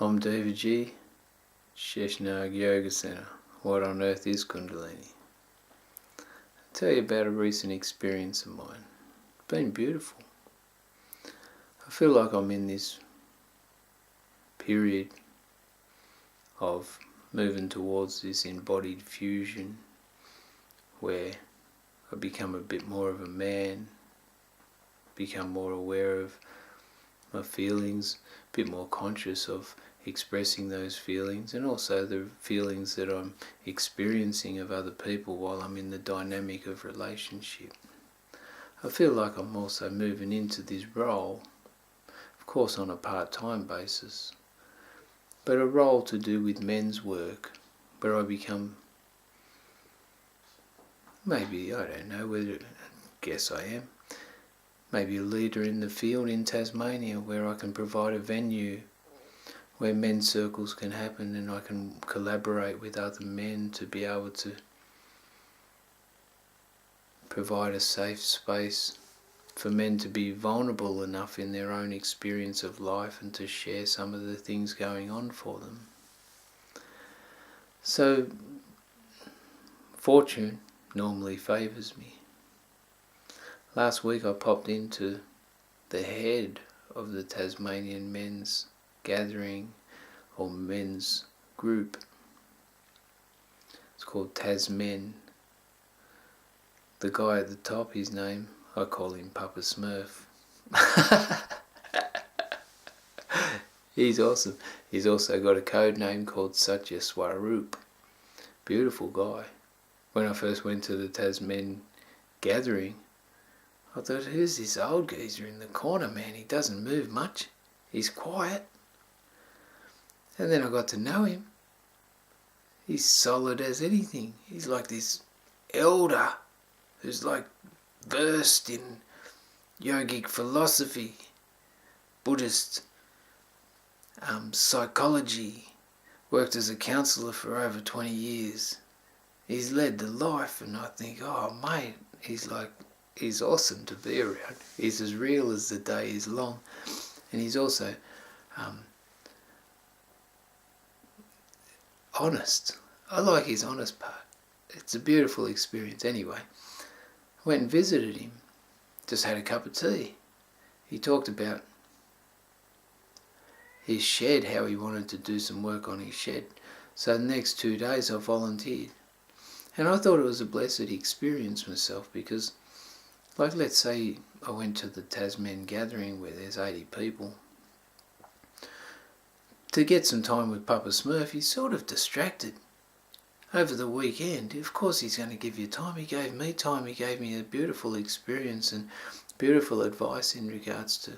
I'm David G. Sheshnag Yoga Center. What on earth is Kundalini? I'll tell you about a recent experience of mine. It's been beautiful. I feel like I'm in this period of moving towards this embodied fusion where I become a bit more of a man, become more aware of my feelings, a bit more conscious of expressing those feelings, and also the feelings that I'm experiencing of other people while I'm in the dynamic of relationship. I feel like I'm also moving into this role, of course on a part-time basis, but a role to do with men's work, where I become, maybe, I don't know whether, I guess I am, maybe a leader in the field in Tasmania, where I can provide a venue where men's circles can happen, and I can collaborate with other men to be able to provide a safe space for men to be vulnerable enough in their own experience of life and to share some of the things going on for them. So fortune normally favours me. Last week I popped into the head of the Tasmanian men's gathering or men's group. It's called Tasmen. The guy at the top, his name, I call him Papa Smurf. He's awesome. He's also got a code name called Satya Swaroop. Beautiful guy. When I first went to the Tasmen gathering, I thought, who's this old geezer in the corner, man? He doesn't move much. He's quiet. And then I got to know him. He's solid as anything. He's like this elder who's like versed in yogic philosophy, Buddhist psychology, worked as a counsellor for over 20 years. He's led the life, and I think, oh mate, he's awesome to be around. He's as real as the day is long, and he's also honest. I like his honest part. It's a beautiful experience. Anyway, I went and visited him, just had a cup of tea. He talked about his shed, how he wanted to do some work on his shed. So the next 2 days I volunteered. And I thought it was a blessed experience myself, because, like, let's say I went to the Tasman gathering where there's 80 people. To get some time with Papa Smurf, he's sort of distracted. Over the weekend, of course he's going to give you time. He gave me time. He gave me a beautiful experience and beautiful advice in regards to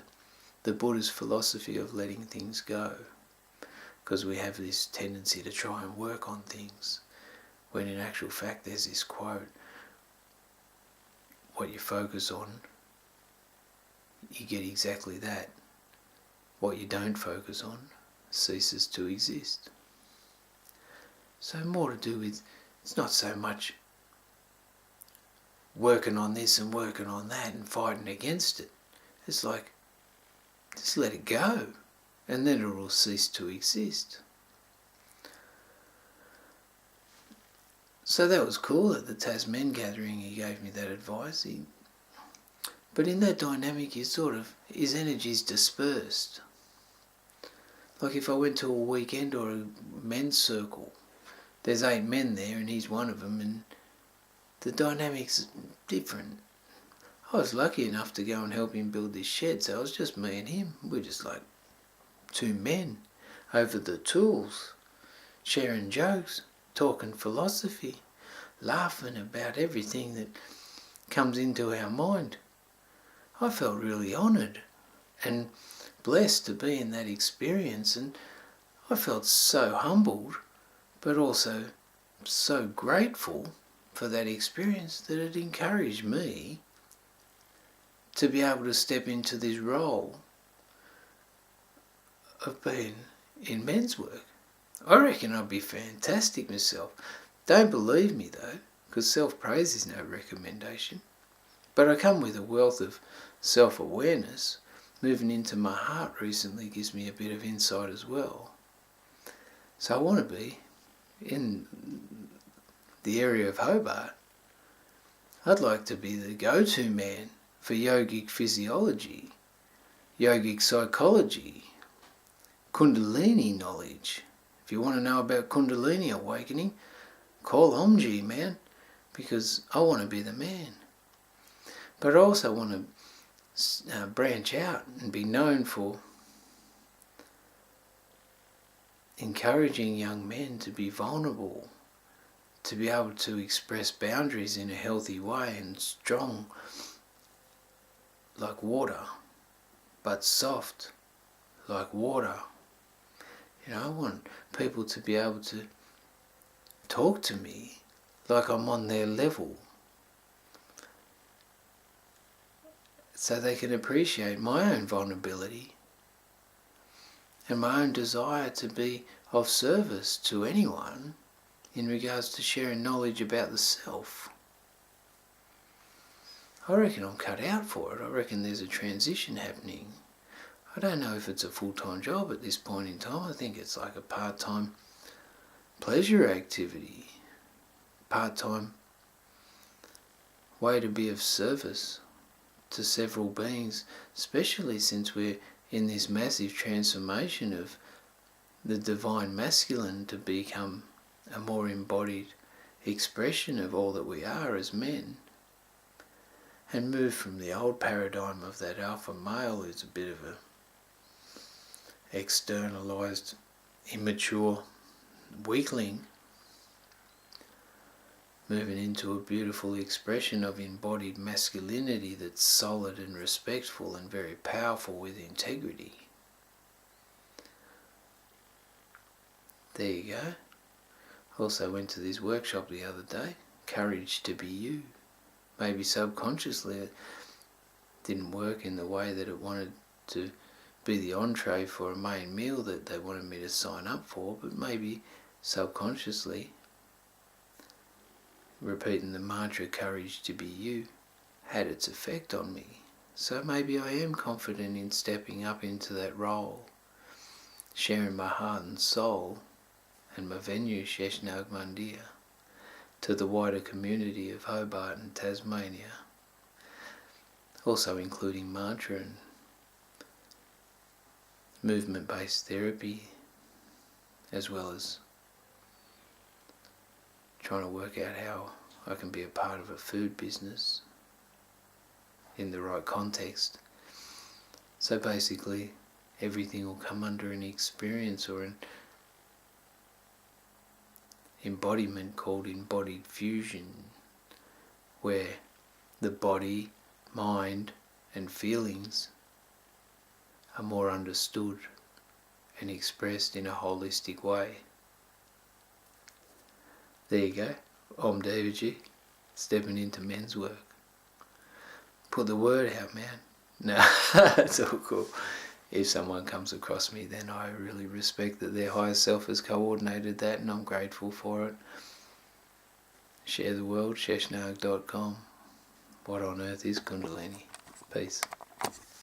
the Buddhist philosophy of letting things go. Because we have this tendency to try and work on things, when in actual fact there's this quote, what you focus on, you get exactly that. What you don't focus on ceases to exist. So more to do with, it's not so much working on this and working on that and fighting against it. It's like, just let it go, and then it will cease to exist. So that was cool. At the Tasman gathering he gave me that advice. But in that dynamic, his energy's dispersed. Like if I went to a weekend or a men's circle, there's 8 men there and he's one of them, and the dynamic's different. I was lucky enough to go and help him build this shed, so it was just me and him. We're just like 2 men over the tools, sharing jokes, talking philosophy, laughing about everything that comes into our mind. I felt really honoured and blessed to be in that experience, and I felt so humbled, but also so grateful for that experience that it encouraged me to be able to step into this role of being in men's work. I reckon I'd be fantastic myself. Don't believe me though, because self-praise is no recommendation. But I come with a wealth of self-awareness. Moving into my heart recently gives me a bit of insight as well. So I want to be in the area of Hobart. I'd like to be the go-to man for yogic physiology, yogic psychology, Kundalini knowledge. If you want to know about Kundalini awakening, call Omji, man, because I want to be the man. But I also want to branch out and be known for encouraging young men to be vulnerable, to be able to express boundaries in a healthy way and strong like water, but soft like water. I want people to be able to talk to me like I'm on their level, so they can appreciate my own vulnerability and my own desire to be of service to anyone in regards to sharing knowledge about the self. I reckon I'm cut out for it. I reckon there's a transition happening. I don't know if it's a full-time job at this point in time. I think it's like a part-time pleasure activity, part-time way to be of service to several beings, especially since we're in this massive transformation of the divine masculine to become a more embodied expression of all that we are as men, and move from the old paradigm of that alpha male who's a bit of a externalized, immature weakling, moving into a beautiful expression of embodied masculinity that's solid and respectful and very powerful with integrity. There you go. Also went to this workshop the other day, Courage to Be You. Maybe subconsciously it didn't work in the way that it wanted to be the entree for a main meal that they wanted me to sign up for, but maybe subconsciously repeating the mantra Courage to Be You had its effect on me. So maybe I am confident in stepping up into that role, sharing my heart and soul and my venue Sheshnag Mandir to the wider community of Hobart and Tasmania, also including mantra and movement-based therapy, as well as trying to work out how I can be a part of a food business in the right context. So basically everything will come under an experience or an embodiment called embodied fusion, where the body, mind and feelings are more understood and expressed in a holistic way. There you go. Om Devaji, stepping into men's work. Put the word out, man. No, it's all cool. If someone comes across me, then I really respect that their higher self has coordinated that, and I'm grateful for it. Share the world, sheshnag.com. What on earth is Kundalini? Peace.